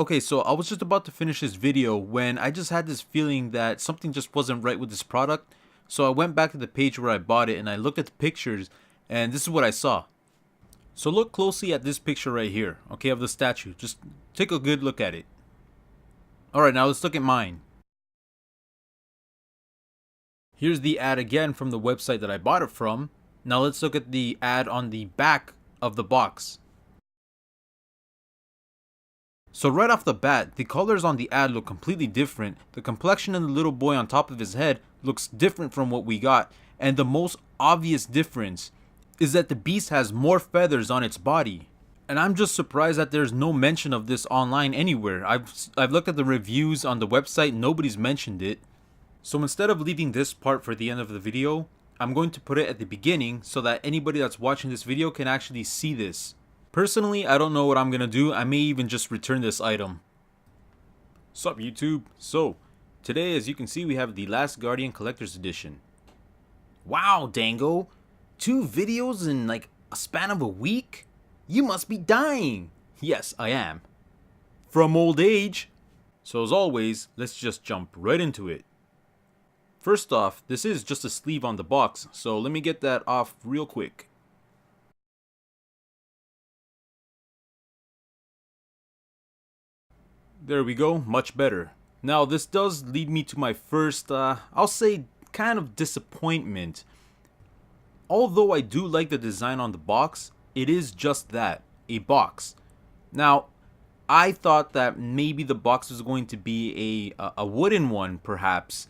Okay, so I was just about to finish this video when I just had this feeling that something just wasn't right with this product. So I went back to the page where I bought it and I looked at the pictures and this is what I saw. So look closely at this picture right here, okay, of the statue. Just take a good look at it. Alright, now let's look at mine. Here's the ad again from the website that I bought it from. Now let's look at the ad on the back of the box. So right off the bat, the colors on the ad look completely different. The complexion of the little boy on top of his head looks different from what we got. And the most obvious difference is that the beast has more feathers on its body. And I'm just surprised that there's no mention of this online anywhere. I've looked at the reviews on the website, nobody's mentioned it. So instead of leaving this part for the end of the video, I'm going to put it at the beginning so that anybody that's watching this video can actually see this. Personally, I don't know what I'm gonna do. I may even just return this item. Sup YouTube? So, today as you can see we have the Last Guardian Collector's Edition. Wow, Dango! 2 videos in like a span of a week? You must be dying! Yes, I am. From old age! So as always, let's just jump right into it. First off, this is just a sleeve on the box, so let me get that off real quick. There we go, much better. Now this does lead me to my first, I'll say kind of disappointment. Although I do like the design on the box, it is just that, a box. Now, I thought that maybe the box was going to be a wooden one perhaps.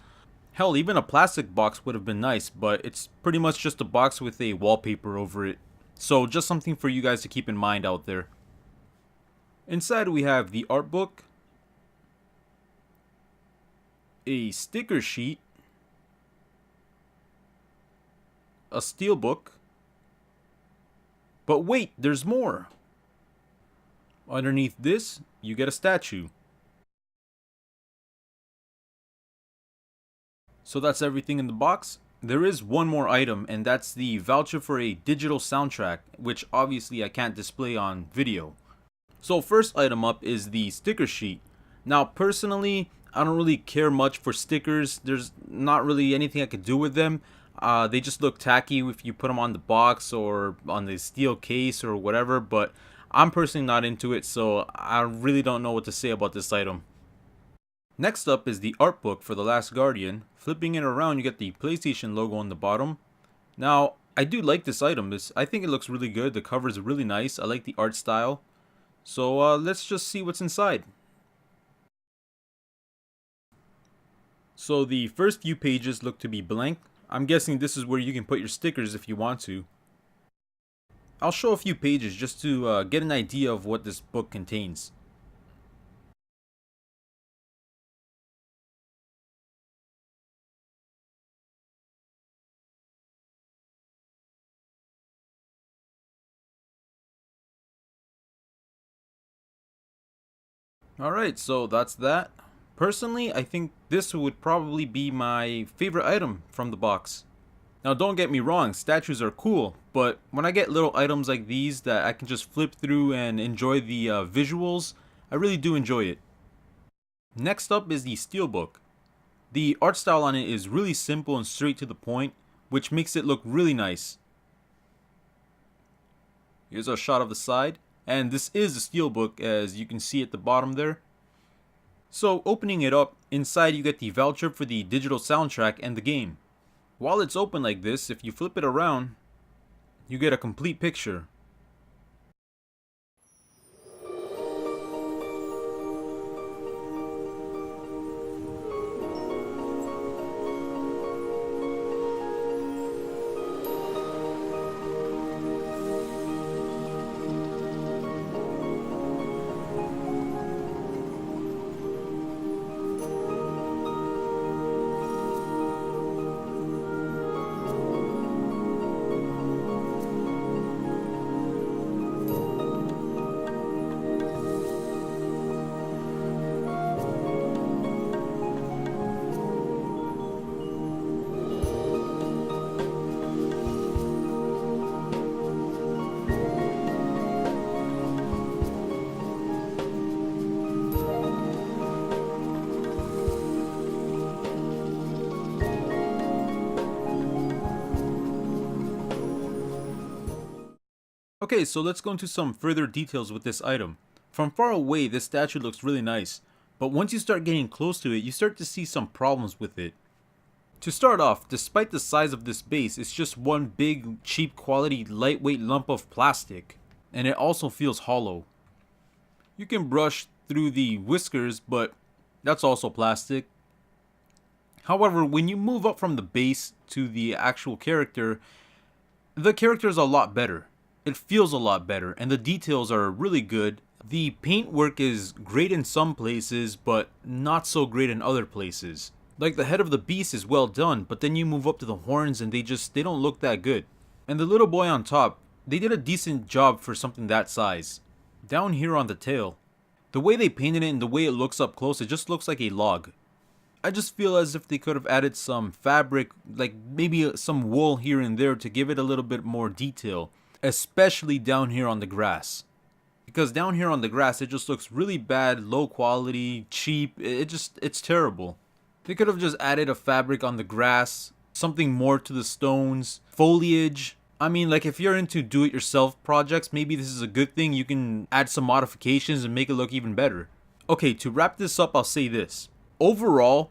Hell, even a plastic box would have been nice, but it's pretty much just a box with a wallpaper over it. So just something for you guys to keep in mind out there. Inside we have the art book, a sticker sheet, a steelbook, but wait, there's more. Underneath this, you get a statue. So that's everything in the box. There is one more item, and that's the voucher for a digital soundtrack, which obviously I can't display on video. So first item up is the sticker sheet. Now personally, I don't really care much for stickers. There's not really anything I could do with them. They just look tacky if you put them on the box or on the steel case or whatever, but I'm personally not into it, so I really don't know what to say about this item. Next up is the art book for The Last Guardian. Flipping it around, you get the PlayStation logo on the bottom. Now, I do like this item. I think it looks really good. The cover is really nice. I like the art style. So let's just see what's inside. So the first few pages look to be blank. I'm guessing this is where you can put your stickers if you want to. I'll show a few pages just to get an idea of what this book contains. Alright, so that's that. Personally, I think this would probably be my favorite item from the box. Now don't get me wrong, statues are cool, but when I get little items like these that I can just flip through and enjoy the visuals, I really do enjoy it. Next up is the steelbook. The art style on it is really simple and straight to the point, which makes it look really nice. Here's a shot of the side, and this is the steelbook as you can see at the bottom there. So opening it up, inside you get the voucher for the digital soundtrack and the game. While it's open like this, if you flip it around, you get a complete picture. Okay, so let's go into some further details with this item. From far away, this statue looks really nice, but once you start getting close to it, you start to see some problems with it. To start off, despite the size of this base, it's just one big, cheap quality, lightweight lump of plastic, and it also feels hollow. You can brush through the whiskers, but that's also plastic. However, when you move up from the base to the actual character, the character is a lot better. It feels a lot better, and the details are really good. The paint work is great in some places, but not so great in other places. Like the head of the beast is well done, but then you move up to the horns and they don't look that good. And the little boy on top, they did a decent job for something that size. Down here on the tail, the way they painted it and the way it looks up close, it just looks like a log. I just feel as if they could have added some fabric, like maybe some wool here and there to give it a little bit more detail, especially down here on the grass. Because down here on the grass, it just looks really bad, low quality, cheap, it's terrible. They could have just added a fabric on the grass, something more to the stones, foliage. I mean, like if you're into do-it-yourself projects, maybe this is a good thing. You can add some modifications and make it look even better. Okay, to wrap this up, I'll say this. Overall,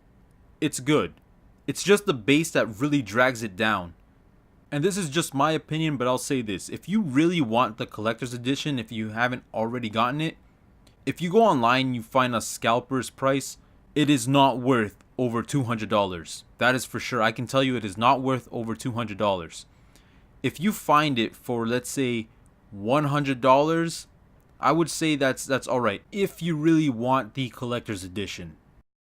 it's good. It's just the base that really drags it down. And this is just my opinion, but I'll say this. If you really want the collector's edition, if you haven't already gotten it, if you go online and you find a scalper's price, it is not worth over $200. That is for sure. I can tell you it is not worth over $200. If you find it for, let's say, $100, I would say that's alright if you really want the collector's edition.